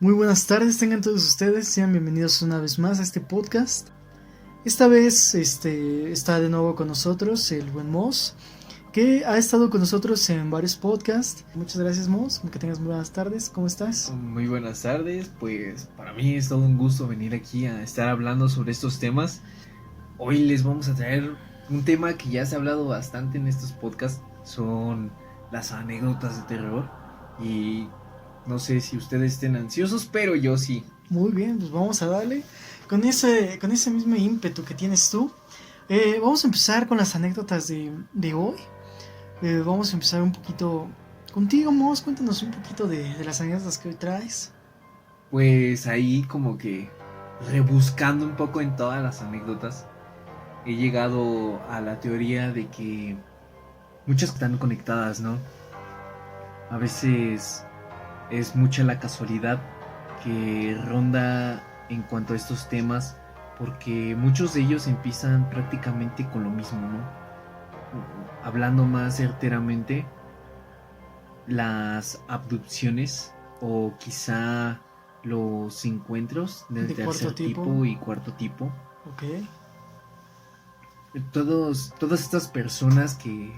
Muy buenas tardes, tengan todos ustedes, sean bienvenidos una vez más a este podcast. Esta vez está de nuevo con nosotros el buen Moss, que ha estado con nosotros en varios podcasts. Muchas gracias, Moss, que tengas muy buenas tardes, ¿cómo estás? Muy buenas tardes, pues para mí es todo un gusto venir aquí a estar hablando sobre estos temas. Hoy les vamos a traer un tema que ya se ha hablado bastante en estos podcasts, son las anécdotas de terror. Y no sé si ustedes estén ansiosos, pero yo sí. Muy bien, pues vamos a darle con ese mismo ímpetu que tienes tú. Vamos a empezar con las anécdotas de hoy. Vamos a empezar un poquito contigo, Moss, cuéntanos un poquito de las anécdotas que hoy traes. Pues ahí como que rebuscando un poco en todas las anécdotas, he llegado a la teoría de que muchas están conectadas, ¿no? A veces es mucha la casualidad que ronda en cuanto a estos temas, porque muchos de ellos empiezan prácticamente con lo mismo, ¿no? Hablando más certeramente, las abducciones o quizá los encuentros del De cuarto tercer tipo y cuarto tipo. Ok. Todas estas personas que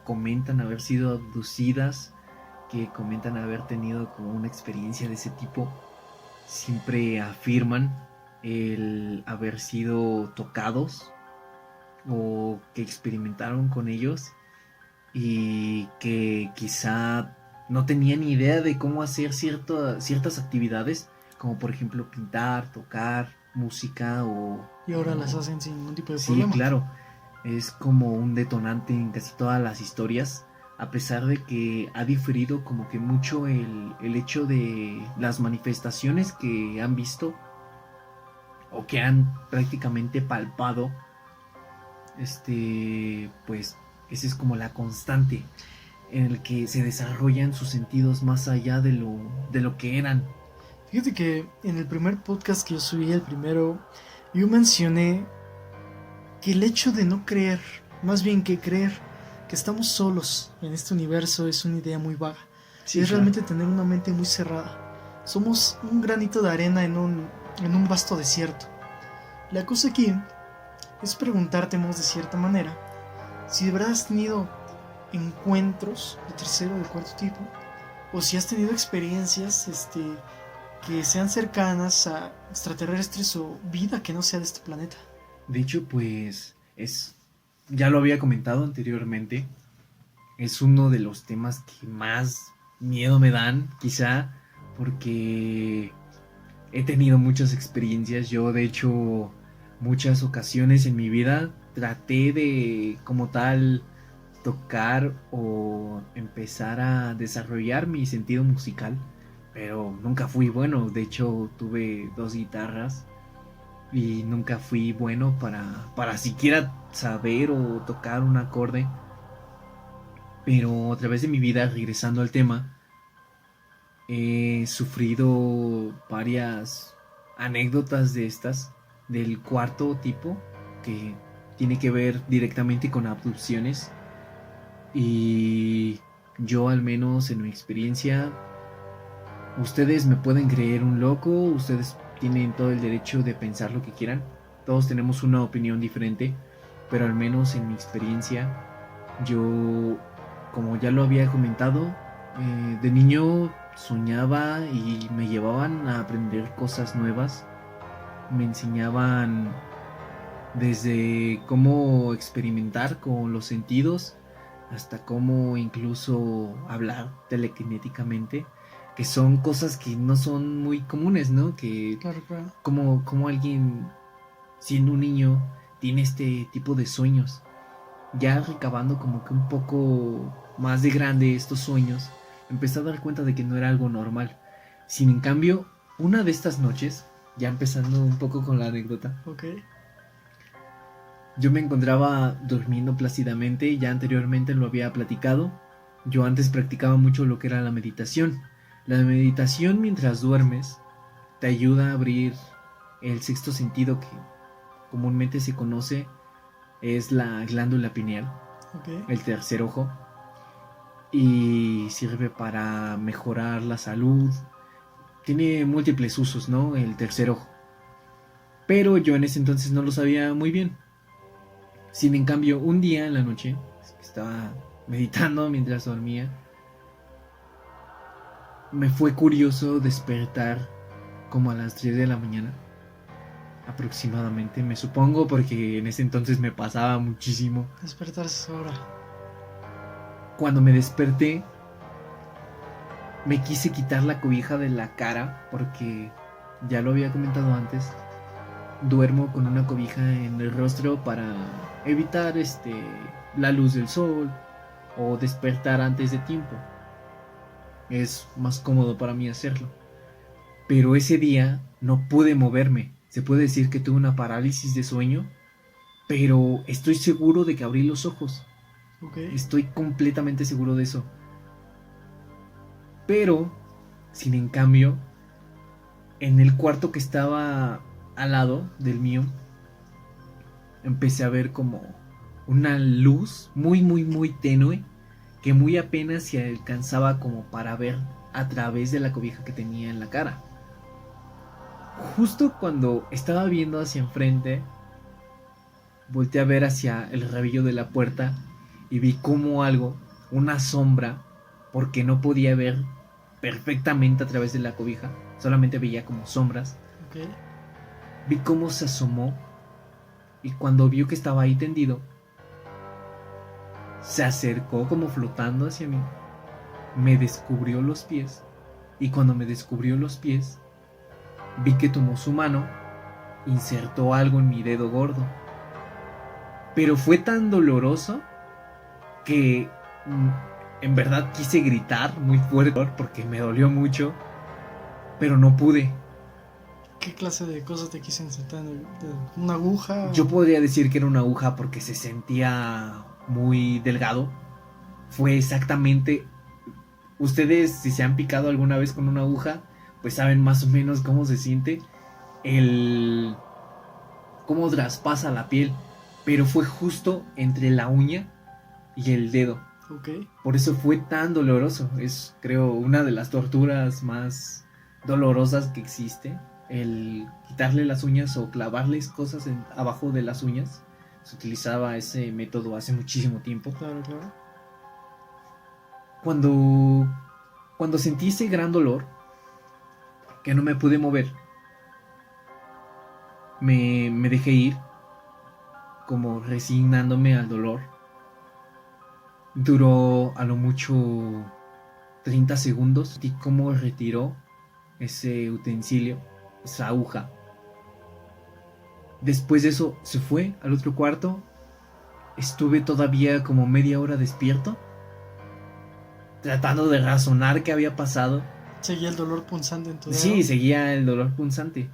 comentan haber sido abducidas, que comentan haber tenido como una experiencia de ese tipo, siempre afirman el haber sido tocados o que experimentaron con ellos y que quizá no tenían idea de cómo hacer ciertas actividades, como por ejemplo pintar, tocar, música Y ahora las o hacen sin ningún tipo de sí, problema. claro, es como un detonante en casi todas las historias, a pesar de que ha diferido como que mucho el hecho de las manifestaciones que han visto o que han prácticamente palpado. Pues esa es como la constante en el que se desarrollan sus sentidos más allá de lo que eran. Fíjate que en el primer podcast que yo subí, el primero, yo mencioné que el hecho de no creer, más bien que creer que estamos solos en este universo es una idea muy vaga. Sí, Es claro. realmente tener una mente muy cerrada. Somos un granito de arena en un vasto desierto. La cosa aquí es preguntarte más de cierta manera si de verdad has tenido encuentros de tercero o de cuarto tipo, o si has tenido experiencias que sean cercanas a extraterrestres o vida que no sea de este planeta. De hecho, pues ya lo había comentado anteriormente, es uno de los temas que más miedo me dan, quizá, porque he tenido muchas experiencias. Yo, de hecho, muchas ocasiones en mi vida traté de, como tal, tocar o empezar a desarrollar mi sentido musical, pero nunca fui bueno. De hecho, tuve 2 guitarras y nunca fui bueno para siquiera saber o tocar un acorde. Pero a través de mi vida, regresando al tema, he sufrido varias anécdotas de estas, del cuarto tipo, que tiene que ver directamente con abducciones. Y yo, al menos en mi experiencia, ustedes me pueden creer un loco, ustedes tienen todo el derecho de pensar lo que quieran, todos tenemos una opinión diferente, pero al menos en mi experiencia, yo, como ya lo había comentado, de niño soñaba y me llevaban a aprender cosas nuevas, me enseñaban desde cómo experimentar con los sentidos hasta cómo incluso hablar telequinéticamente, que son cosas que no son muy comunes, ¿no? Que Claro, claro. como alguien siendo un niño tiene este tipo de sueños, ya recabando como que un poco más de grande estos sueños, empecé a dar cuenta de que no era algo normal. Sin en cambio, una de estas noches, ya empezando un poco con la anécdota, Ok. yo me encontraba durmiendo plácidamente, ya anteriormente lo había platicado. Yo antes practicaba mucho lo que era la meditación. La meditación mientras duermes te ayuda a abrir el sexto sentido que comúnmente se conoce, es la glándula pineal, Ok. el tercer ojo, y sirve para mejorar la salud, tiene múltiples usos, ¿no? El tercer ojo. Pero yo en ese entonces no lo sabía muy bien. Sin en cambio, un día en la noche, estaba meditando mientras dormía, me fue curioso despertar como a las 3 de la mañana. Aproximadamente, me supongo, porque en ese entonces me pasaba muchísimo. Despertarse ahora. Cuando me desperté, me quise quitar la cobija de la cara, porque ya lo había comentado antes, duermo con una cobija en el rostro para evitar la luz del sol o despertar antes de tiempo. Es más cómodo para mí hacerlo. Pero ese día no pude moverme. Se puede decir que tuve una parálisis de sueño, pero estoy seguro de que abrí los ojos. Okay. Estoy completamente seguro de eso. Pero, sin en cambio, en el cuarto que estaba al lado del mío, empecé a ver como una luz muy, muy, muy tenue, que muy apenas se alcanzaba como para ver a través de la cobija que tenía en la cara. Justo cuando estaba viendo hacia enfrente, volteé a ver hacia el rabillo de la puerta y vi como algo, una sombra, porque no podía ver perfectamente a través de la cobija, solamente veía como sombras. Okay. Vi cómo se asomó y cuando vio que estaba ahí tendido, se acercó como flotando hacia mí, me descubrió los pies y cuando me descubrió los pies, vi que tomó su mano, insertó algo en mi dedo gordo. Pero fue tan doloroso que en verdad quise gritar muy fuerte porque me dolió mucho, pero no pude. ¿Qué clase de cosas te quiso insertar en el dedo? ¿Una aguja? Yo podría decir que era una aguja porque se sentía muy delgado. Fue exactamente... Ustedes, si se han picado alguna vez con una aguja, pues saben más o menos cómo se siente cómo traspasa la piel, pero fue justo entre la uña y el dedo. Okay. Por eso fue tan doloroso. Es, creo, una de las torturas más dolorosas que existe. El quitarle las uñas o clavarles cosas abajo de las uñas. Se utilizaba ese método hace muchísimo tiempo. Claro, claro. Cuando sentí ese gran dolor, que no me pude mover, me dejé ir, como resignándome al dolor. Duró a lo mucho 30 segundos. Y cómo retiró ese utensilio, esa aguja. Después de eso se fue al otro cuarto. Estuve todavía como media hora despierto, tratando de razonar qué había pasado. ¿Seguía el dolor punzante en tu dedo? Sí, seguía el dolor punzante.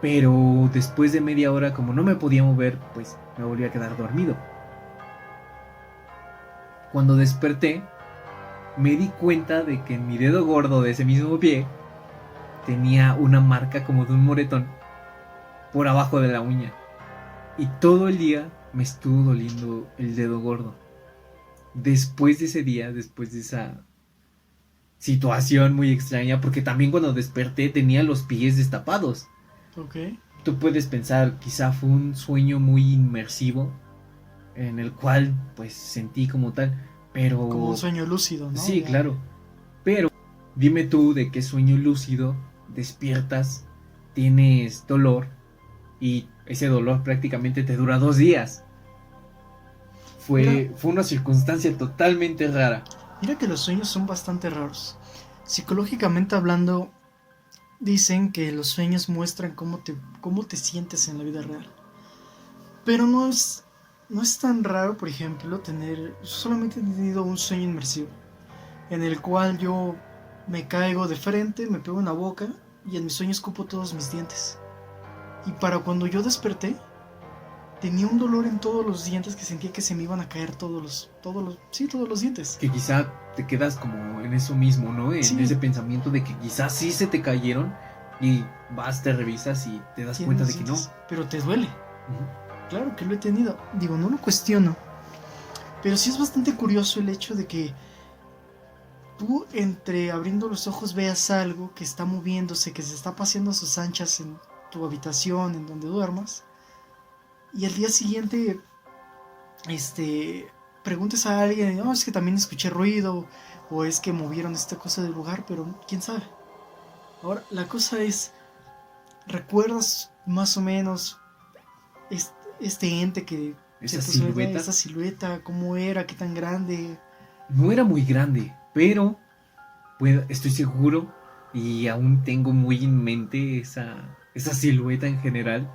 Pero después de media hora, como no me podía mover, pues me volví a quedar dormido. Cuando desperté, me di cuenta de que en mi dedo gordo de ese mismo pie tenía una marca como de un moretón por abajo de la uña. Y todo el día me estuvo doliendo el dedo gordo. Después de ese día, después de esa situación muy extraña, porque también cuando desperté tenía los pies destapados. Okay. Tú puedes pensar, quizá fue un sueño muy inmersivo, en el cual pues sentí como tal, pero... Como un sueño lúcido, ¿no? Sí, Ya. claro. Pero dime tú de qué sueño lúcido despiertas, tienes dolor y ese dolor prácticamente te dura 2 días. Fue una circunstancia totalmente rara. Mira que los sueños son bastante raros. Psicológicamente hablando, dicen que los sueños muestran cómo te sientes en la vida real. Pero no es tan raro, por ejemplo, solamente he tenido un sueño inmersivo, en el cual yo me caigo de frente, me pego en la boca y en mi sueño escupo todos mis dientes. Y para cuando yo desperté, tenía un dolor en todos los dientes que sentía que se me iban a caer todos los dientes. Que quizá te quedas como en eso mismo, ¿no? En Sí. ese pensamiento de que quizás sí se te cayeron y vas, te revisas y te das cuenta de que no. Pero te duele. Uh-huh. Claro que lo he tenido. Digo, no lo cuestiono. Pero sí es bastante curioso el hecho de que tú entre abriendo los ojos veas algo que está moviéndose, que se está paseando a sus anchas en tu habitación, en donde duermas, y al día siguiente preguntes a alguien, no, es que también escuché ruido, o es que movieron esta cosa del lugar, pero quién sabe. Ahora, la cosa es, ¿recuerdas más o menos este ente que Esa se puso silueta esa silueta? ¿Cómo era? ¿Qué tan grande? no era muy grande, pero estoy seguro y aún tengo muy en mente esa silueta en general,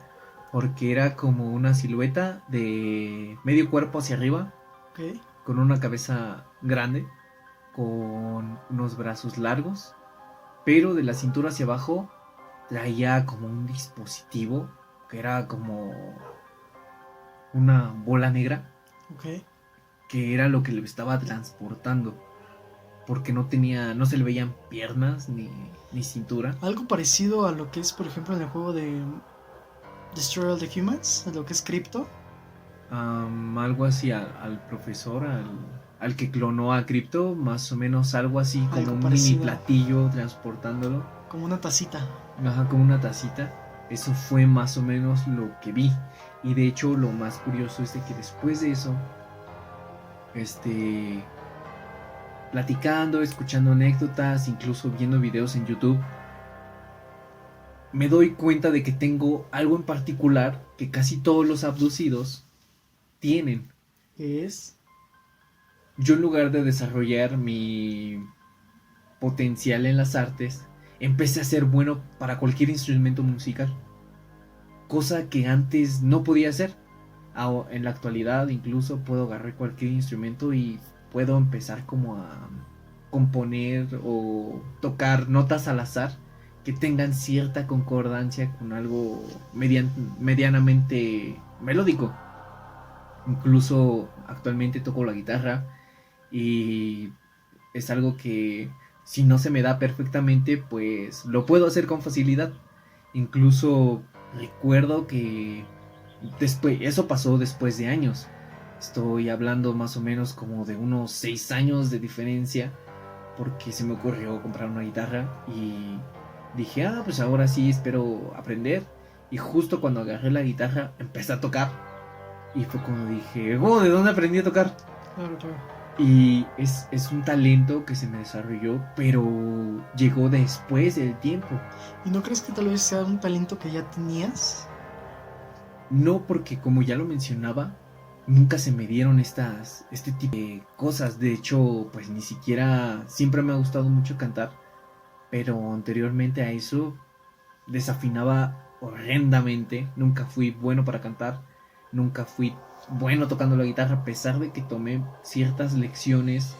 porque era como una silueta de medio cuerpo hacia arriba, Ok. con una cabeza grande, con unos brazos largos, pero de la cintura hacia abajo traía como un dispositivo que era como una bola negra, Ok. que era lo que le estaba transportando, porque no se le veían piernas ni cintura. Algo parecido a lo que es, por ejemplo, en el juego de Destroy All the Humans, a lo que es Crypto. Algo así al profesor, al que clonó a Crypto, más o menos algo así como Algo un mini parecido, platillo transportándolo. como una tacita. Ajá, como una tacita. Eso fue más o menos lo que vi. Y de hecho lo más curioso es de que después de eso, este, platicando, escuchando anécdotas, incluso viendo videos en YouTube, me doy cuenta de que tengo algo en particular que casi todos los abducidos tienen. Que es. Yo, en lugar de desarrollar mi potencial en las artes, empecé a ser bueno para cualquier instrumento musical, cosa que antes no podía hacer. En la actualidad incluso puedo agarrar cualquier instrumento y puedo empezar como a componer o tocar notas al azar que tengan cierta concordancia con algo medianamente melódico. Incluso actualmente toco la guitarra y es algo que, si no se me da perfectamente, pues lo puedo hacer con facilidad. Incluso recuerdo que eso pasó después de años. Estoy hablando más o menos como de unos 6 años de diferencia, porque se me ocurrió comprar una guitarra y dije, pues ahora sí espero aprender. Y justo cuando agarré la guitarra empecé a tocar. Y fue cuando dije, ¿de dónde aprendí a tocar? Claro, claro. Y es un talento que se me desarrolló, pero llegó después del tiempo. ¿Y no crees que tal vez sea un talento que ya tenías? No, porque como ya lo mencionaba, nunca se me dieron este tipo de cosas. De hecho, pues ni siquiera, siempre me ha gustado mucho cantar, pero anteriormente a eso desafinaba horrendamente. Nunca fui bueno para cantar, nunca fui bueno tocando la guitarra, a pesar de que tomé ciertas lecciones.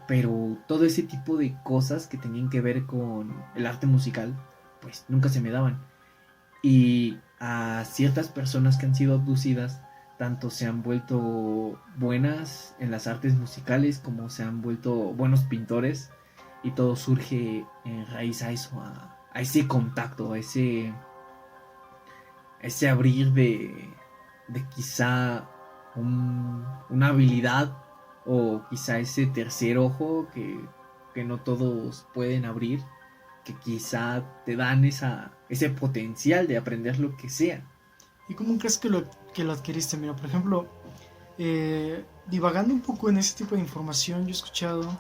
Pero todo ese tipo de cosas que tenían que ver con el arte musical, pues nunca se me daban. Y a ciertas personas que han sido abducidas, tanto se han vuelto buenas en las artes musicales como se han vuelto buenos pintores. Y todo surge en raíz a eso, a ese contacto, a ese abrir de quizá una habilidad, o quizá ese tercer ojo que no todos pueden abrir, que quizá te dan ese potencial de aprender lo que sea. ¿Y cómo crees que lo adquiriste? Mira, por ejemplo, divagando un poco en ese tipo de información, yo he escuchado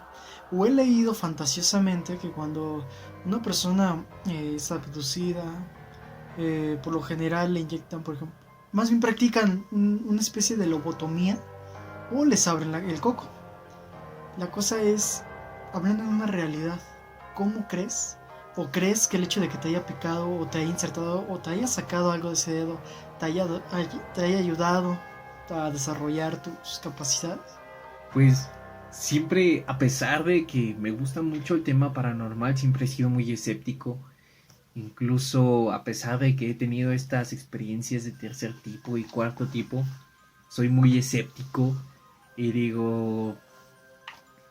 o he leído fantasiosamente que cuando una persona es abducida, por lo general le inyectan, por ejemplo, más bien practican una especie de lobotomía o les abren el coco. La cosa es, hablando de una realidad, ¿cómo crees? ¿O crees que el hecho de que te haya picado o te haya insertado o te haya sacado algo de ese dedo te haya ayudado a desarrollar tus capacidades? Pues siempre, a pesar de que me gusta mucho el tema paranormal, siempre he sido muy escéptico. Incluso a pesar de que he tenido estas experiencias de tercer tipo y cuarto tipo, soy muy escéptico y digo,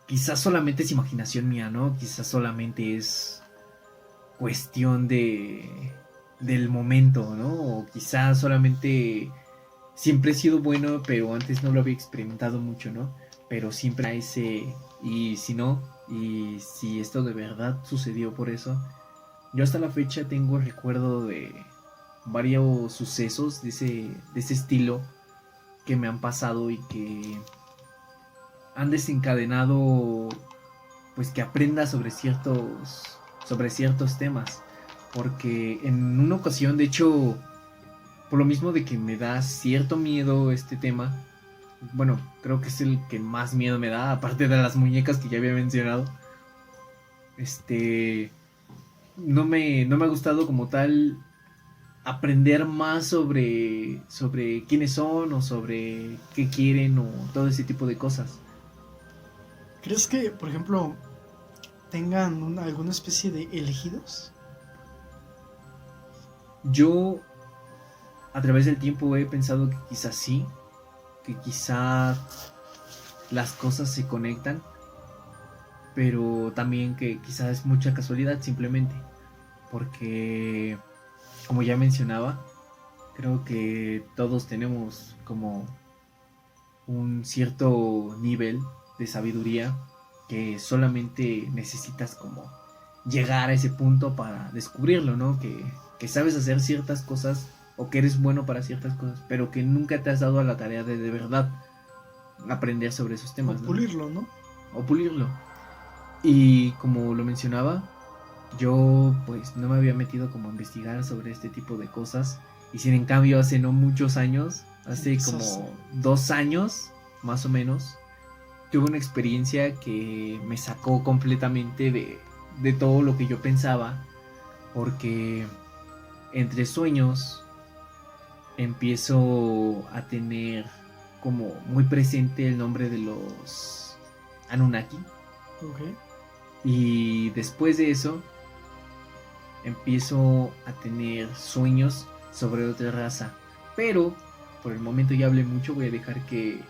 quizás solamente es imaginación mía, ¿no? Quizás solamente es cuestión del momento, ¿no? O quizás solamente siempre he sido bueno, pero antes no lo había experimentado mucho, ¿no? Pero siempre a ese, y si no, y si esto de verdad sucedió por eso. Yo hasta la fecha tengo recuerdo de varios sucesos de ese estilo que me han pasado y que han desencadenado pues que aprenda sobre ciertos temas, porque en una ocasión, de hecho, por lo mismo de que me da cierto miedo este tema, bueno, creo que es el que más miedo me da, aparte de las muñecas que ya había mencionado, no me ha gustado como tal aprender más sobre quiénes son o sobre qué quieren o todo ese tipo de cosas. ¿Crees que, por ejemplo, tengan alguna especie de elegidos? Yo a través del tiempo he pensado que quizás sí, que quizá las cosas se conectan, pero también que quizás es mucha casualidad simplemente, porque como ya mencionaba, creo que todos tenemos como un cierto nivel de sabiduría que solamente necesitas como llegar a ese punto para descubrirlo, ¿no? Que sabes hacer ciertas cosas o que eres bueno para ciertas cosas, pero que nunca te has dado a la tarea de verdad aprender sobre esos temas, O ¿no? pulirlo, ¿no? O pulirlo. Y como lo mencionaba, yo pues no me había metido como a investigar sobre este tipo de cosas. Y sin en cambio hace no muchos años, hace como 2 años más o menos, tuve una experiencia que me sacó completamente de todo lo que yo pensaba. Porque entre sueños empiezo a tener como muy presente el nombre de los Anunnaki. Okay. Y después de eso empiezo a tener sueños sobre otra raza. Pero por el momento ya hablé mucho, voy a dejar que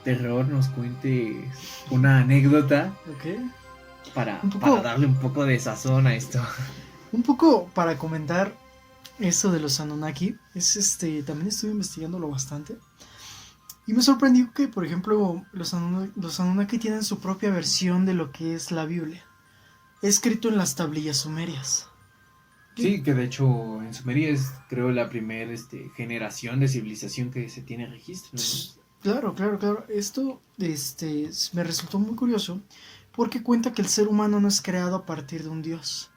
Terror nos cuente una anécdota. Okay. Para darle un poco de sazón a esto. Un poco para comentar eso de los Anunnaki, también estuve investigándolo bastante. Y me sorprendió que, por ejemplo, los Anunnaki tienen su propia versión de lo que es la Biblia, escrito en las tablillas sumerias. Sí, que de hecho en Sumeria es, creo, la primera generación de civilización que se tiene registro, ¿no? Claro. Esto me resultó muy curioso porque cuenta que el ser humano no es creado a partir de un dios.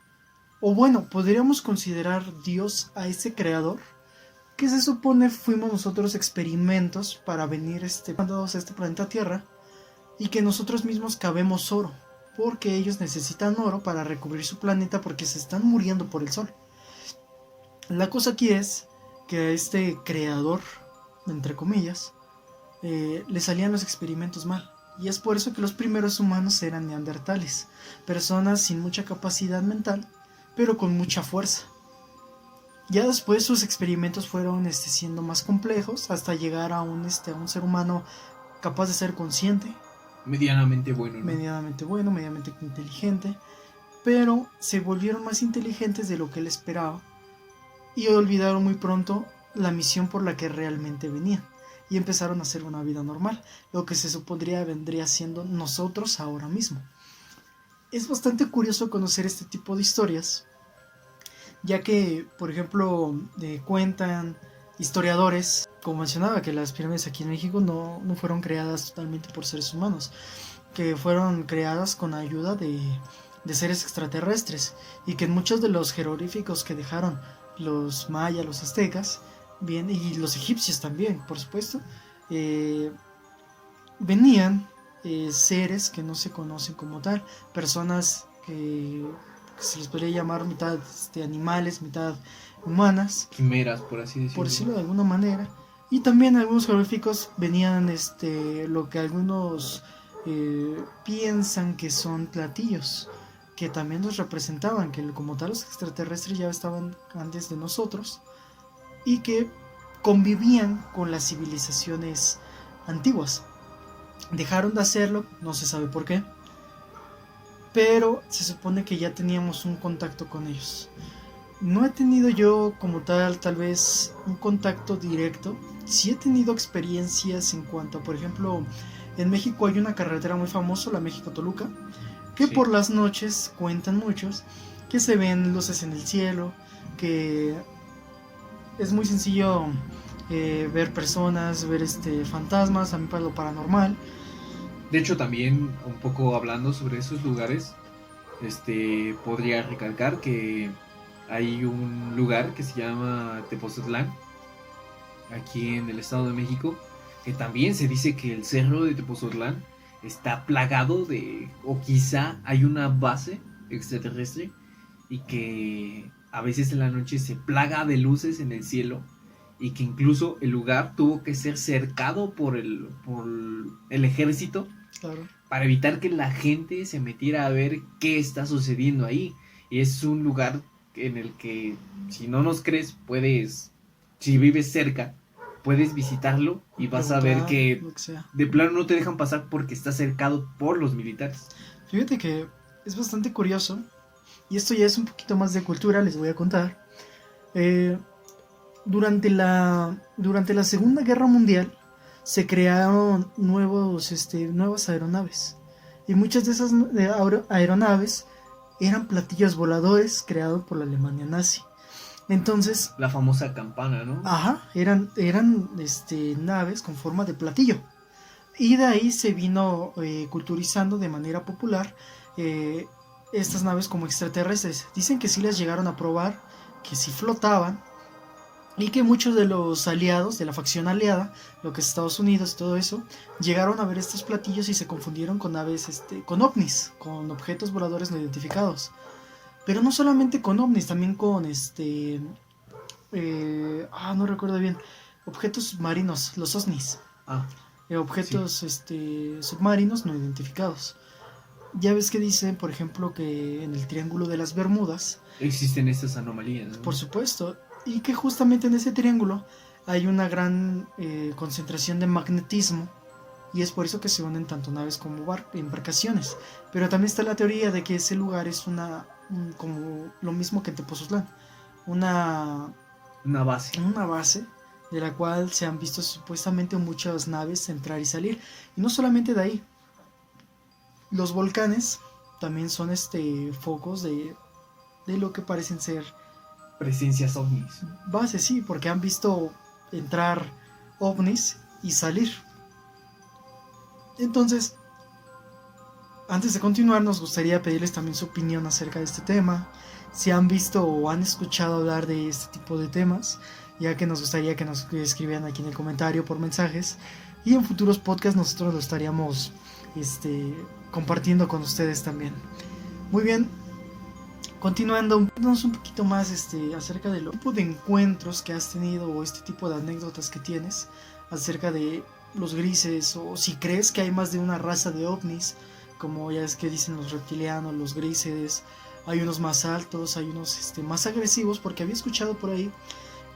O bueno, podríamos considerar Dios a ese creador que se supone fuimos nosotros experimentos para venir mandados a este planeta Tierra, y que nosotros mismos cabemos oro, porque ellos necesitan oro para recubrir su planeta porque se están muriendo por el sol. La cosa aquí es que a este creador, entre comillas, le salían los experimentos mal. Y es por eso que los primeros humanos eran neandertales, personas sin mucha capacidad mental, pero con mucha fuerza. Ya después sus experimentos fueron siendo más complejos hasta llegar a un ser humano capaz de ser consciente. Medianamente bueno, ¿no? Medianamente inteligente. Pero se volvieron más inteligentes de lo que él esperaba y olvidaron muy pronto la misión por la que realmente venían. Y empezaron a hacer una vida normal, lo que se supondría vendría siendo nosotros ahora mismo. Es bastante curioso conocer este tipo de historias, ya que, por ejemplo, cuentan historiadores, como mencionaba, que las pirámides aquí en México no fueron creadas totalmente por seres humanos, que fueron creadas con ayuda de seres extraterrestres, y que en muchos de los jeroglíficos que dejaron los mayas, los aztecas, bien, y los egipcios también, por supuesto, venían seres que no se conocen como tal, personas que se les podría llamar mitad animales, mitad humanas, quimeras, por así por decirlo de alguna manera. Y también algunos jeroglíficos venían lo que algunos piensan que son platillos, que también los representaban, que como tal los extraterrestres ya estaban antes de nosotros y que convivían con las civilizaciones antiguas. Dejaron de hacerlo, no se sabe por qué, pero se supone que ya teníamos un contacto con ellos. No he tenido yo como tal vez un contacto directo. Sí he tenido experiencias en cuanto a, por ejemplo, en México hay una carretera muy famosa, la México-Toluca, que Sí. por las noches, cuentan muchos, que se ven luces en el cielo, que es muy sencillo ver personas, ver fantasmas, a mí para lo paranormal. De hecho, también un poco hablando sobre esos lugares, podría recalcar que hay un lugar que se llama Tepoztlán, aquí en el Estado de México, que también se dice que el cerro de Tepoztlán está plagado de, o quizá hay una base extraterrestre y que a veces en la noche se plaga de luces en el cielo y que incluso el lugar tuvo que ser cercado por el ejército Claro. para evitar que la gente se metiera a ver qué está sucediendo ahí. Y es un lugar en el que, si no nos crees, puedes, si vives cerca, puedes visitarlo y vas a ver Preguntar, que lo que sea. de plano no te dejan pasar porque está cercado por los militares. Fíjate que es bastante curioso, y esto ya es un poquito más de cultura, les voy a contar. Eh, durante la Segunda Guerra Mundial se crearon nuevas aeronaves. Y muchas de esas aeronaves eran platillos voladores creados por la Alemania nazi. Entonces, La famosa campana, ¿no? ajá, eran naves con forma de platillo. Y de ahí se vino culturizando de manera popular eh, estas naves como extraterrestres. Dicen que sí las llegaron a probar, que sí flotaban, y que muchos de los aliados, de la facción aliada, lo que es Estados Unidos y todo eso, llegaron a ver estos platillos y se confundieron con naves, con ovnis, con objetos voladores no identificados. Pero no solamente con ovnis, también con no recuerdo bien, objetos submarinos, los OSNIs, Ah, objetos submarinos no identificados. Ya ves que dicen, por ejemplo, que en el Triángulo de las Bermudas, existen estas anomalías, ¿no? por supuesto, y que justamente en ese triángulo hay una gran concentración de magnetismo, y es por eso que se unen tanto naves como embarcaciones. Pero también está la teoría de que ese lugar es como lo mismo que en Tepoztlán, una base. una base de la cual se han visto supuestamente muchas naves entrar y salir. Y no solamente de ahí, los volcanes también son focos de lo que parecen ser Presencias ovnis. bases, sí, porque han visto entrar ovnis y salir. Entonces, antes de continuar, nos gustaría pedirles también su opinión acerca de este tema, si han visto o han escuchado hablar de este tipo de temas, ya que nos gustaría que nos escribieran aquí en el comentario por mensajes, y en futuros podcasts nosotros lo estaríamos compartiendo con ustedes también. Muy bien, continuando un poquito más acerca del tipo de encuentros que has tenido o este tipo de anécdotas que tienes acerca de los grises, o si crees que hay más de una raza de ovnis, como ya es que dicen los reptilianos, los grises. Hay unos más altos, hay unos más agresivos, porque había escuchado por ahí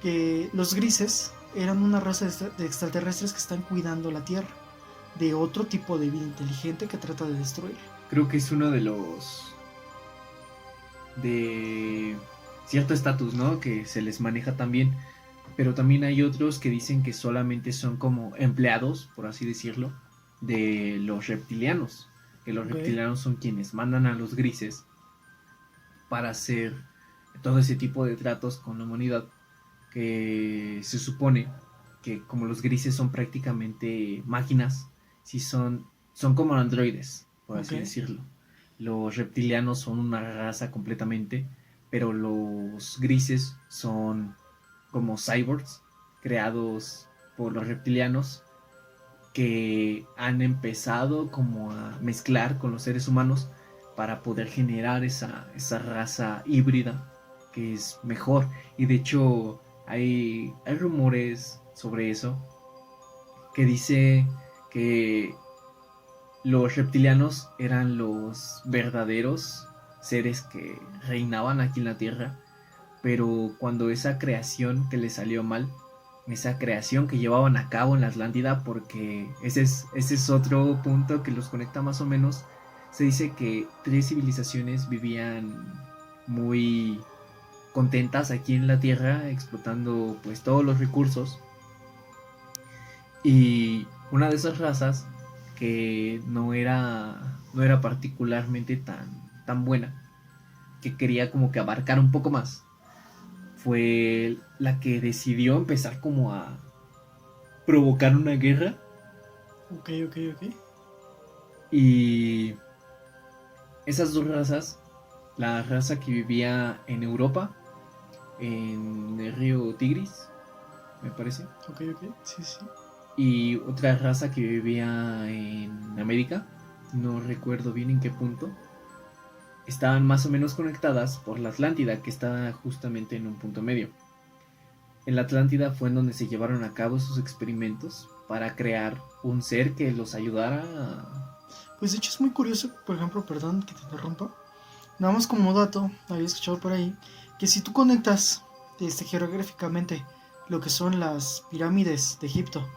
que los grises eran una raza de extraterrestres que están cuidando la Tierra de otro tipo de vida inteligente que trata de destruirla. Creo que es uno de los de cierto estatus, ¿no? Que se les maneja también. Pero también hay otros que dicen que solamente son como empleados, por así decirlo, de los reptilianos. Que los reptilianos son quienes mandan a los grises para hacer todo ese tipo de tratos con la humanidad. Que se supone que como los grises son prácticamente máquinas, sí son como androides, por así decirlo. Los reptilianos son una raza completamente, pero los grises son como cyborgs creados por los reptilianos que han empezado como a mezclar con los seres humanos para poder generar esa raza híbrida que es mejor. Y de hecho hay rumores sobre eso que dice que los reptilianos eran los verdaderos seres que reinaban aquí en la Tierra, pero cuando esa creación que les salió mal, esa creación que llevaban a cabo en la Atlántida, porque ese es otro punto que los conecta más o menos, se dice que 3 civilizaciones vivían muy contentas aquí en la Tierra, explotando pues todos los recursos, y una de esas razas que no era no era particularmente tan buena, que quería como que abarcar un poco más, fue la que decidió empezar como a provocar una guerra. Ok, ok, ok. Y esas dos razas, la raza que vivía en Europa, en el río Tigris, me parece, Ok, ok. Sí, sí. y otra raza que vivía en América, no recuerdo bien en qué punto, estaban más o menos conectadas por la Atlántida, que está justamente en un punto medio. En la Atlántida fue en donde se llevaron a cabo sus experimentos para crear un ser que los ayudara a... Pues de hecho es muy curioso, por ejemplo, perdón que te interrumpa. Nada más como dato, había escuchado por ahí que si tú conectas geográficamente lo que son las pirámides de Egipto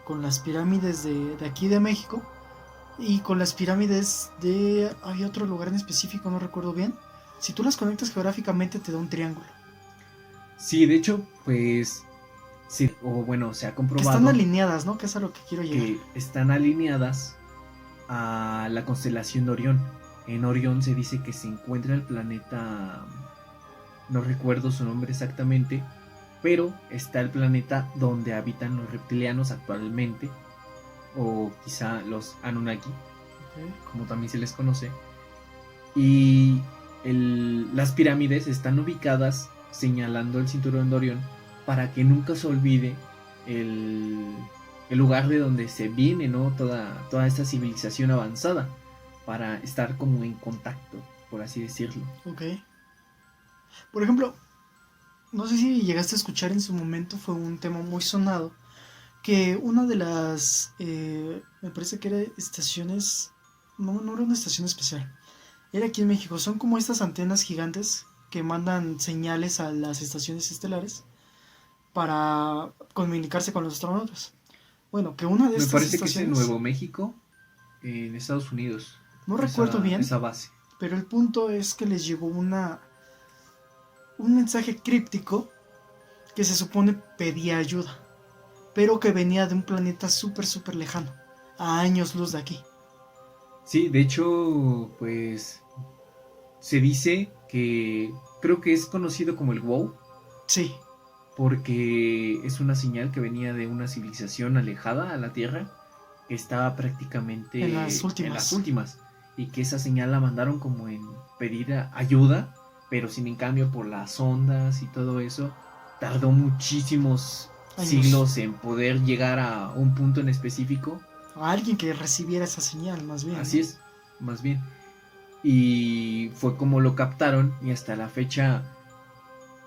con las pirámides de aquí de México y con las pirámides de... había otro lugar en específico, no recuerdo bien. Si tú las conectas geográficamente te da un triángulo. Sí, de hecho, pues sí, o bueno, se ha Que están comprobado alineadas, ¿no? Que es a lo que quiero llegar. que están alineadas a la constelación de Orión. En Orión se dice que se encuentra el planeta, no recuerdo su nombre exactamente, pero está el planeta donde habitan los reptilianos actualmente, o quizá los Anunnaki, Okay. como también se les conoce. Y las pirámides están ubicadas señalando el cinturón de Orión para que nunca se olvide el, el lugar de donde se viene, ¿no? Toda esta civilización avanzada, para estar como en contacto, por así decirlo. Ok. Por ejemplo, no sé si llegaste a escuchar en su momento, fue un tema muy sonado, que una de las, me parece que era estaciones, no, no era una estación especial, era aquí en México, son como estas antenas gigantes que mandan señales a las estaciones estelares para comunicarse con los astronautas. Bueno, que una de Me estas parece que es en estaciones, Nuevo México, en Estados Unidos, no recuerdo esa, bien, esa base. pero el punto es que les llegó un mensaje críptico que se supone pedía ayuda, pero que venía de un planeta súper, súper lejano, a años luz de aquí. Sí, de hecho, pues se dice que creo que es conocido como el WOW, Sí, porque es una señal que venía de una civilización alejada a la Tierra, que estaba en las prácticamente en las últimas. últimas, y que esa señal la mandaron como en pedir ayuda, pero sin en cambio por las ondas y todo eso, tardó muchísimos Años. siglos en poder llegar a un punto en específico. A alguien que recibiera esa señal, más bien, Así ¿no? es, más bien. Y fue como lo captaron, y hasta la fecha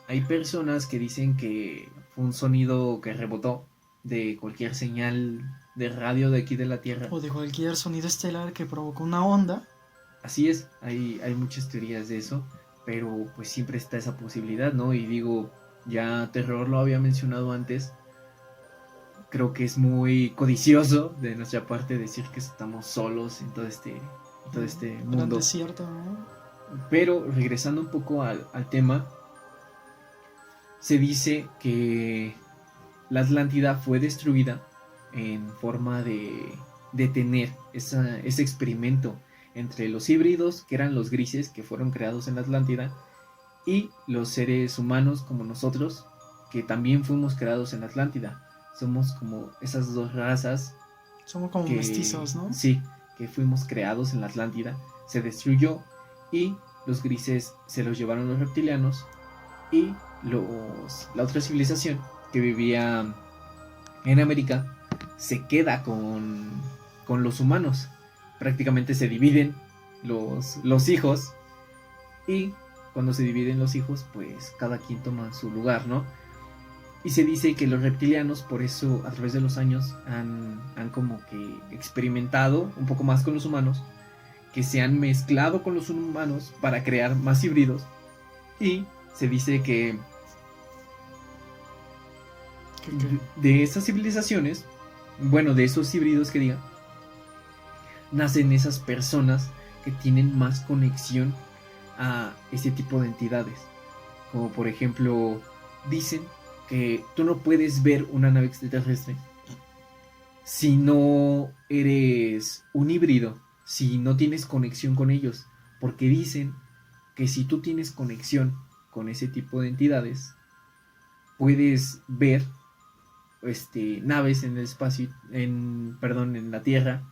hay personas que dicen que fue un sonido que rebotó de cualquier señal de radio de aquí de la Tierra. O de cualquier sonido estelar que provocó una onda. Así es, hay muchas teorías de eso, pero pues siempre está esa posibilidad, ¿no? Y digo, ya Terror lo había mencionado antes, creo que es muy codicioso de nuestra parte decir que estamos solos en todo este Gran mundo. desierto, ¿no? Pero regresando un poco al tema, se dice que la Atlántida fue destruida en forma de detener ese experimento entre los híbridos, que eran los grises que fueron creados en la Atlántida, y los seres humanos como nosotros, que también fuimos creados en la Atlántida. Somos como esas dos razas Somos como que mestizos, ¿no? sí, que fuimos creados en la Atlántida. Se destruyó y los grises se los llevaron los reptilianos, y la otra civilización que vivía en América se queda con los humanos. Prácticamente se dividen los hijos, y cuando se dividen los hijos, pues cada quien toma su lugar, ¿no? Y se dice que los reptilianos, por eso a través de los años, han como que experimentado un poco más con los humanos, que se han mezclado con los humanos para crear más híbridos, y se dice que Que de esas civilizaciones, bueno, de esos híbridos que diga, nacen esas personas que tienen más conexión a ese tipo de entidades. Como por ejemplo, dicen que tú no puedes ver una nave extraterrestre si no eres un híbrido. si no tienes conexión con ellos, porque dicen que si tú tienes conexión con ese tipo de entidades, puedes ver naves en el espacio, en la Tierra,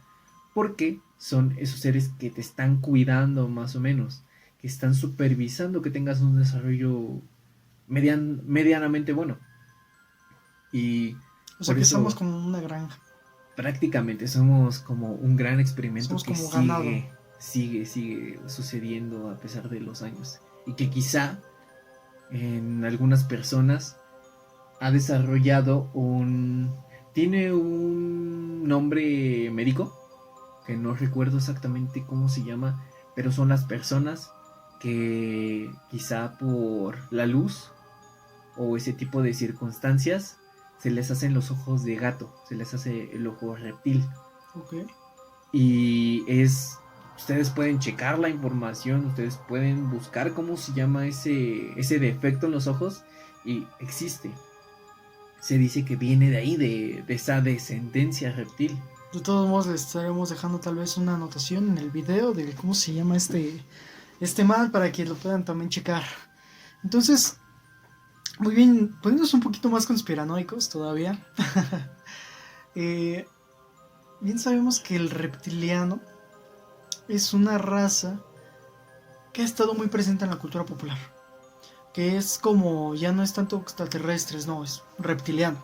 porque son esos seres que te están cuidando más o menos, que están supervisando que tengas un desarrollo medianamente bueno. Y O sea por que eso somos como una granja. prácticamente somos como un gran experimento Somos que como ganado. sigue sucediendo a pesar de los años. Y que quizá en algunas personas ha desarrollado tiene un nombre médico, que no recuerdo exactamente cómo se llama, pero son las personas que quizá por la luz o ese tipo de circunstancias se les hacen los ojos de gato, se les hace el ojo reptil. Ok. Y ustedes pueden checar la información, ustedes pueden buscar cómo se llama ese defecto en los ojos y existe. Se dice que viene de ahí, de esa descendencia reptil. De todos modos, les estaremos dejando tal vez una anotación en el video de cómo se llama este mal para que lo puedan también checar. Entonces, muy bien, poniéndonos un poquito más conspiranoicos todavía. Bien sabemos que el reptiliano es una raza que ha estado muy presente en la cultura popular. Que es como, ya no es tanto extraterrestres, no, es reptiliano.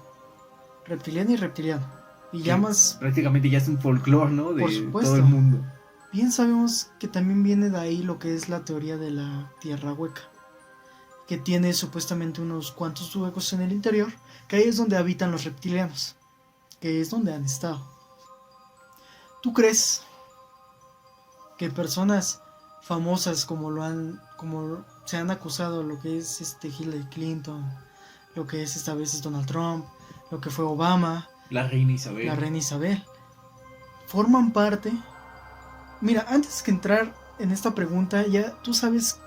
Reptiliano y reptiliano. Y ya más, prácticamente ya es un folclore, ¿no? De por supuesto, todo el mundo. Bien sabemos que también viene de ahí lo que es la teoría de la tierra hueca, que tiene supuestamente unos cuantos huecos en el interior, que ahí es donde habitan los reptilianos, que es donde han estado. ¿Tú crees que personas famosas como se han acusado, lo que es Hillary Clinton, lo que es esta vez Donald Trump, lo que fue Obama, la reina Isabel, forman parte? Mira, antes que entrar en esta pregunta, ya tú sabes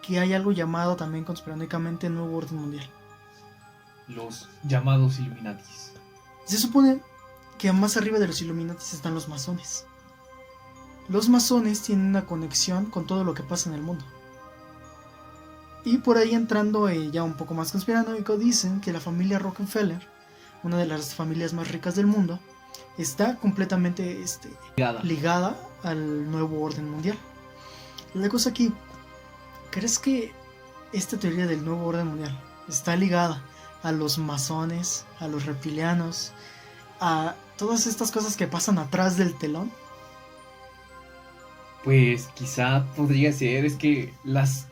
que hay algo llamado también conspiranoicamente Nuevo Orden Mundial. Los llamados Illuminatis. Se supone que más arriba de los Illuminatis están los masones. Los masones tienen una conexión con todo lo que pasa en el mundo. Y por ahí entrando ya un poco más conspiranoico, dicen que la familia Rockefeller, una de las familias más ricas del mundo, está completamente ligada al nuevo orden mundial. La cosa aquí, ¿crees que esta teoría del nuevo orden mundial está ligada a los masones, a los reptilianos, a todas estas cosas que pasan atrás del telón? Pues quizá podría ser, es que las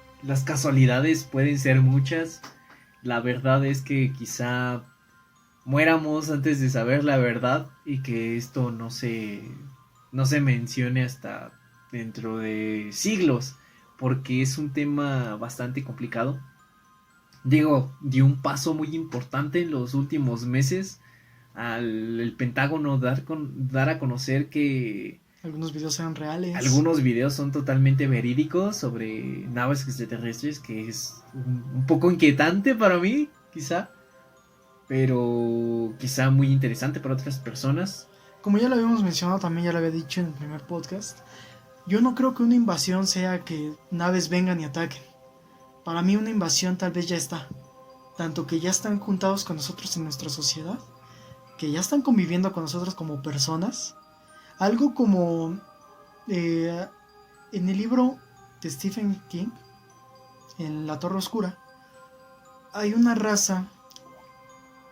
casualidades pueden ser muchas. La verdad es que quizá muéramos antes de saber la verdad y que esto no se mencione hasta dentro de siglos, porque es un tema bastante complicado. Digo, dio un paso muy importante en los últimos meses al el Pentágono dar a conocer que algunos videos eran reales. Algunos videos son totalmente verídicos sobre naves extraterrestres, que es un poco inquietante para mí, quizá, pero quizá muy interesante para otras personas. Como ya lo habíamos mencionado, también ya lo había dicho en el primer podcast, yo no creo que una invasión sea que naves vengan y ataquen. Para mí una invasión tal vez ya está. Tanto que ya están juntados con nosotros en nuestra sociedad, que ya están conviviendo con nosotros como personas. Algo como en el libro de Stephen King, en La Torre Oscura, hay una raza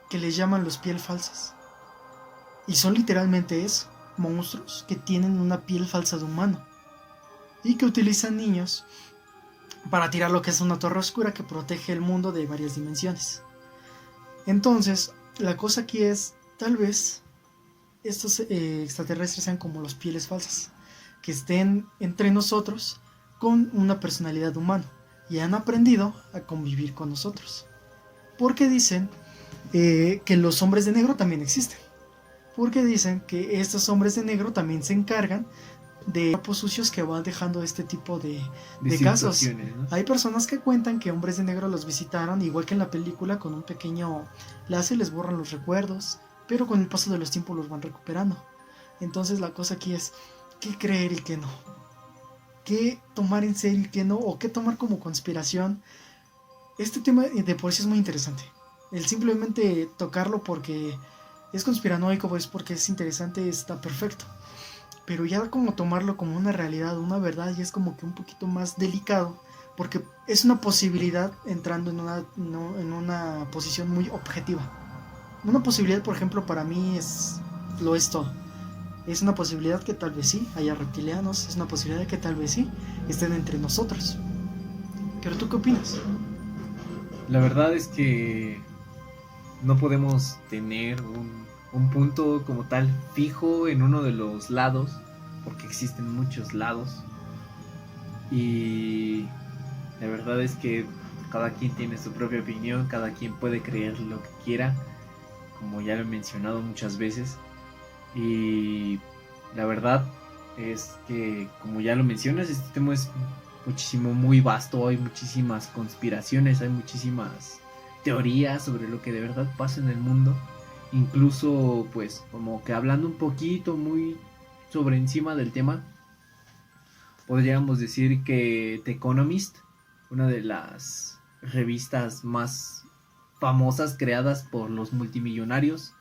que les llaman los piel falsas. Y son literalmente eso, monstruos que tienen una piel falsa de humano. Y que utilizan niños para tirar lo que es una torre oscura que protege el mundo de varias dimensiones. Entonces, la cosa aquí es, tal vez estos extraterrestres sean como los pieles falsas, que estén entre nosotros con una personalidad humana y han aprendido a convivir con nosotros. Porque dicen que los hombres de negro también existen. Porque dicen que estos hombres de negro también se encargan de cuerpos sucios que van dejando este tipo de casos, ¿no? Hay personas que cuentan que hombres de negro los visitaron, igual que en la película, con un pequeño láser les borran los recuerdos, pero con el paso de los tiempos los van recuperando. Entonces la cosa aquí es, qué creer y qué no, qué tomar en serio y qué no, o qué tomar como conspiración. Este tema de por sí es muy interesante. El simplemente tocarlo porque es conspiranoico, pues porque es interesante, está perfecto. Pero ya como tomarlo como una realidad, una verdad, ya es como que un poquito más delicado, porque es una posibilidad entrando en una, no, en una posición muy objetiva. Una posibilidad, por ejemplo, para mí lo es todo. Es una posibilidad que tal vez sí haya reptilianos, es una posibilidad que tal vez sí estén entre nosotros. Pero ¿tú qué opinas? La verdad es que no podemos tener un punto como tal fijo en uno de los lados, porque existen muchos lados. Y la verdad es que cada quien tiene su propia opinión, cada quien puede creer lo que quiera, como ya lo he mencionado muchas veces. Y la verdad es que, como ya lo mencionas, este tema es muchísimo, muy vasto, hay muchísimas conspiraciones, hay muchísimas teorías sobre lo que de verdad pasa en el mundo. Incluso, pues, como que hablando un poquito, muy sobre encima del tema, podríamos decir que The Economist, una de las revistas más famosas creadas por los multimillonarios,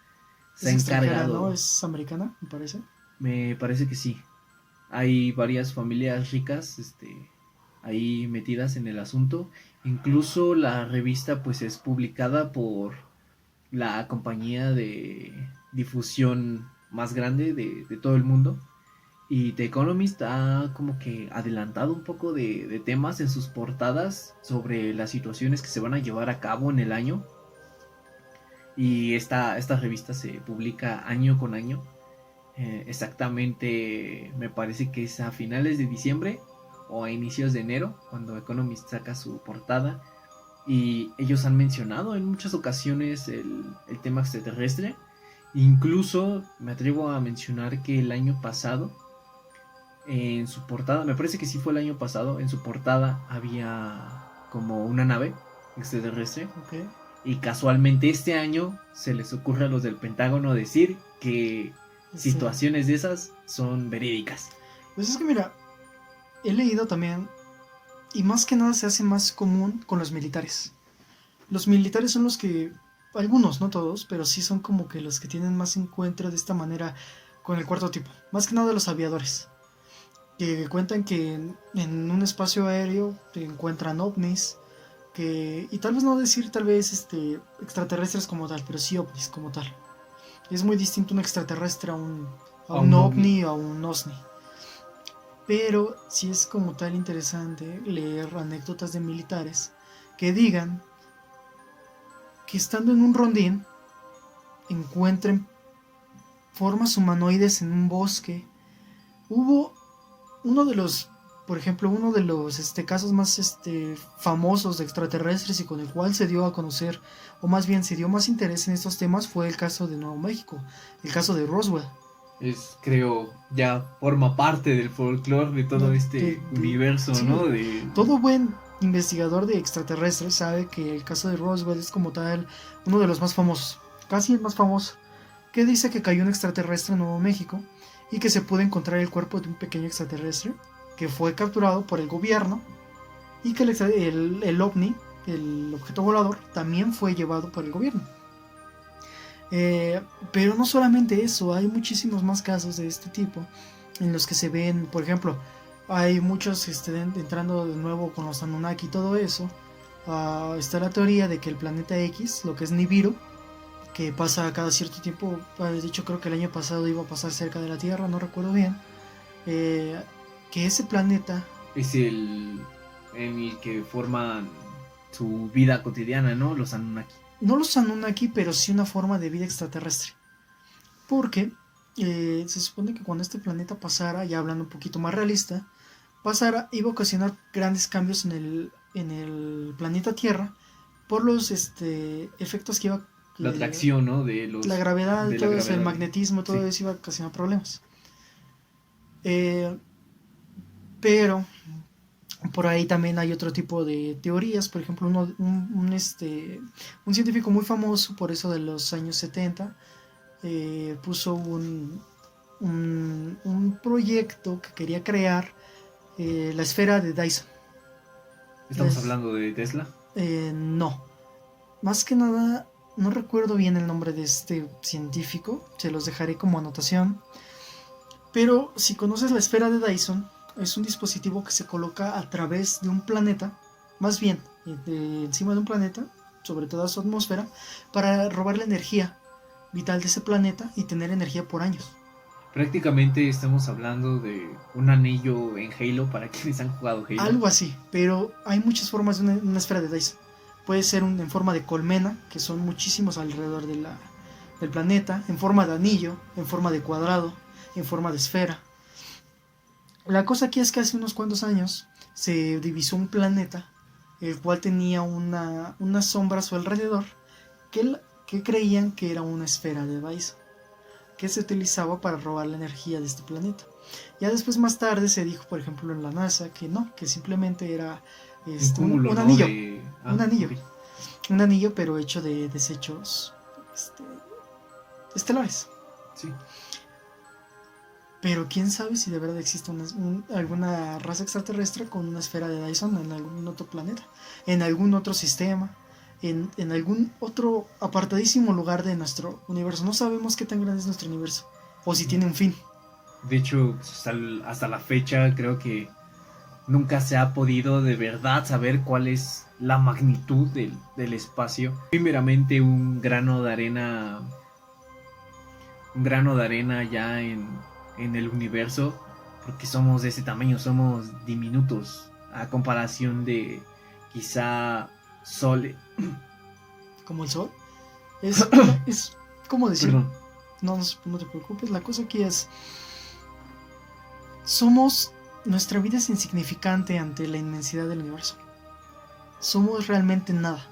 se Es ha extranjera, ¿no? encargado, Es americana, me parece. me parece que sí, hay varias familias ricas, ahí metidas en el asunto. Incluso la revista pues es publicada por la compañía de difusión más grande de todo el mundo. Y The Economist ha como que adelantado un poco de temas en sus portadas sobre las situaciones que se van a llevar a cabo en el año. Y esta revista se publica año con año. Exactamente, me parece que es a finales de diciembre o a inicios de enero, cuando Economist saca su portada. Y ellos han mencionado en muchas ocasiones el tema extraterrestre. Incluso me atrevo a mencionar que el año pasado, en su portada, me parece que sí fue el año pasado, en su portada había como una nave extraterrestre. Ok. Y casualmente este año se les ocurre a los del Pentágono decir que Sí. situaciones de esas son verídicas. Pues es que mira, he leído también, y más que nada se hace más común con los militares. Los militares son los que, algunos, no todos, pero sí son como que los que tienen más encuentro de esta manera con el cuarto tipo. Más que nada los aviadores, que cuentan que en un espacio aéreo te encuentran ovnis, que, y tal vez no decir tal vez extraterrestres como tal, pero sí ovnis como tal. Es muy distinto un extraterrestre a A un un ovni. ovni o a un osni. Pero sí es como tal interesante leer anécdotas de militares que digan que estando en un rondín encuentren formas humanoides en un bosque. Hubo uno de los, por ejemplo, uno de los casos más famosos de extraterrestres y con el cual se dio a conocer, o más bien se dio más interés en estos temas, fue el caso de Nuevo México, el caso de Roswell. Es, creo, ya forma parte del folclore de todo este universo, Sí, ¿no? De... todo buen investigador de extraterrestres sabe que el caso de Roswell es como tal uno de los más famosos, casi el más famoso, que dice que cayó un extraterrestre en Nuevo México y que se pudo encontrar el cuerpo de un pequeño extraterrestre que fue capturado por el gobierno y que el ovni, el objeto volador, también fue llevado por el gobierno. Pero no solamente eso, hay muchísimos más casos de este tipo en los que se ven, por ejemplo, hay muchos entrando de nuevo con los Anunnaki y todo eso. Está la teoría de que el planeta X, lo que es Nibiru, que pasa cada cierto tiempo, de hecho creo que el año pasado iba a pasar cerca de la Tierra, no recuerdo bien, eh, que ese planeta, Es el en el que forman su vida cotidiana, ¿no? Los Anunnaki. no los Anunnaki, pero sí una forma de vida extraterrestre. Porque se supone que cuando este planeta pasara, ya hablando un poquito más realista, pasara, iba a ocasionar grandes cambios en el planeta Tierra por los efectos que iba La atracción, ¿no? De la los... gravedad, De la todo eso, el gravedad. magnetismo, todo Sí. eso iba a ocasionar problemas. Eh, pero por ahí también hay otro tipo de teorías, por ejemplo, un científico muy famoso por eso de los años 70 puso un proyecto que quería crear la esfera de Dyson. ¿Estamos hablando de Tesla? No. Más que nada, no recuerdo bien el nombre de este científico. Se los dejaré como anotación. Pero si conoces la esfera de Dyson, es un dispositivo que se coloca a través de un planeta. Más bien, encima de un planeta, sobre toda su atmósfera, para robar la energía vital de ese planeta y tener energía por años. Prácticamente estamos hablando de un anillo en Halo para quienes han jugado Halo. Algo así, pero hay muchas formas de una esfera de Dyson. Puede ser en forma de colmena, que son muchísimos alrededor del planeta, en forma de anillo, en forma de cuadrado, en forma de esfera. La cosa aquí es que hace unos cuantos años se divisó un planeta, el cual tenía una sombra a su alrededor, que creían que era una esfera de Dyson, que se utilizaba para robar la energía de este planeta. Ya después, más tarde, se dijo, por ejemplo, en la NASA, que no, que simplemente era un anillo. Un anillo. Okay. Un anillo, pero hecho de desechos estelares. Sí. Pero quién sabe si de verdad existe alguna raza extraterrestre con una esfera de Dyson en algún otro planeta, en algún otro sistema, en algún otro apartadísimo lugar de nuestro universo. No sabemos qué tan grande es nuestro universo, o si tiene un fin. De hecho, hasta la fecha creo que nunca se ha podido de verdad saber cuál es la magnitud del espacio. Primeramente un grano de arena ya en el universo, porque somos de ese tamaño, somos diminutos a comparación de quizá Sol. ¿Como el Sol? Es como decir... Perdón. No te preocupes, la cosa aquí es... Nuestra vida es insignificante ante la inmensidad del universo. Somos realmente nada.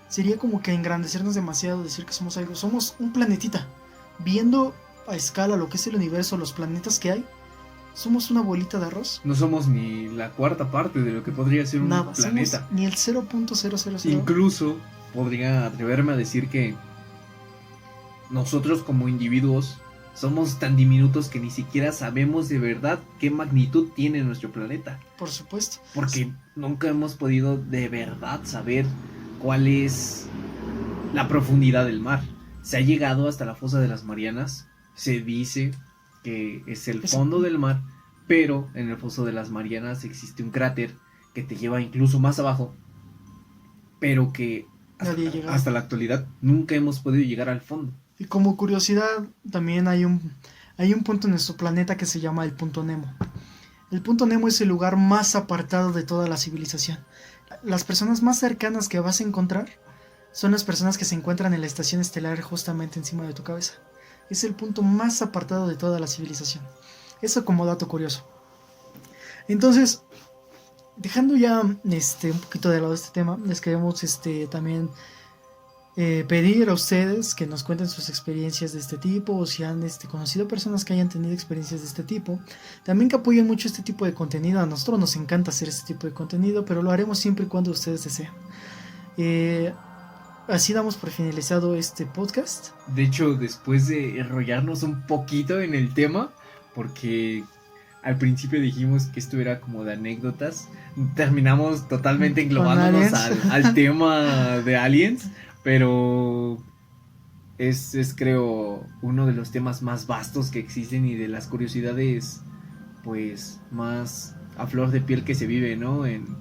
Sería como que engrandecernos demasiado decir que somos algo. Somos un planetita. Viendo a escala lo que es el universo, los planetas que hay, somos una bolita de arroz. No somos ni la cuarta parte de lo que podría ser un planeta. Somos ni el 0.000. Incluso podría atreverme a decir que nosotros como individuos somos tan diminutos que ni siquiera sabemos de verdad qué magnitud tiene nuestro planeta. Por supuesto. Porque nunca hemos podido de verdad saber cuál es la profundidad del mar. Se ha llegado hasta la fosa de las Marianas. Se dice que es el fondo del mar, pero en el foso de las Marianas existe un cráter que te lleva incluso más abajo, pero que hasta la actualidad nunca hemos podido llegar al fondo. Y como curiosidad, también hay un punto en nuestro planeta que se llama el punto Nemo. El punto Nemo es el lugar más apartado de toda la civilización. Las personas más cercanas que vas a encontrar son las personas que se encuentran en la estación estelar justamente encima de tu cabeza. Es el punto más apartado de toda la civilización. Eso como dato curioso. Entonces, dejando ya un poquito de lado este tema, les queremos también pedir a ustedes que nos cuenten sus experiencias de este tipo, o si han conocido personas que hayan tenido experiencias de este tipo. También que apoyen mucho este tipo de contenido. A nosotros nos encanta hacer este tipo de contenido, pero lo haremos siempre y cuando ustedes deseen. Así damos por finalizado este podcast. De hecho, después de enrollarnos un poquito en el tema, porque al principio dijimos que esto era como de anécdotas, terminamos totalmente englobándonos al tema de aliens, pero es creo uno de los temas más vastos que existen y de las curiosidades pues más a flor de piel que se vive, ¿no? En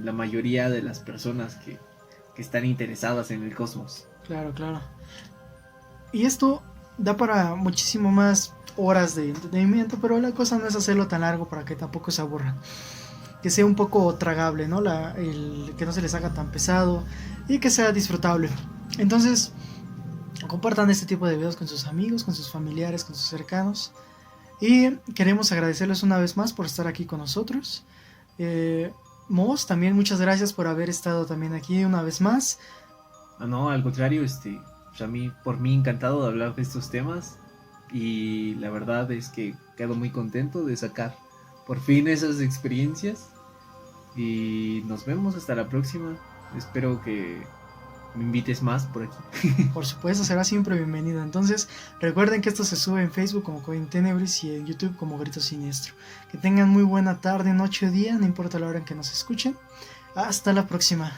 la mayoría de las personas que están interesadas en el cosmos. Claro. Y esto da para muchísimo más horas de entretenimiento, pero la cosa no es hacerlo tan largo para que tampoco se aburran. Que sea un poco tragable, ¿no? Que no se les haga tan pesado y que sea disfrutable. Entonces, compartan este tipo de videos con sus amigos, con sus familiares, con sus cercanos. Y queremos agradecerles una vez más por estar aquí con nosotros. Moss, también muchas gracias por haber estado también aquí una vez más. No, al contrario, pues por mí encantado de hablar de estos temas, y la verdad es que quedo muy contento de sacar por fin esas experiencias, y nos vemos hasta la próxima. Espero que me invites más por aquí. Por supuesto, será siempre bienvenido. Entonces, recuerden que esto se sube en Facebook como Cointenebris y en YouTube como Grito Siniestro. Que tengan muy buena tarde, noche o día, no importa la hora en que nos escuchen. Hasta la próxima.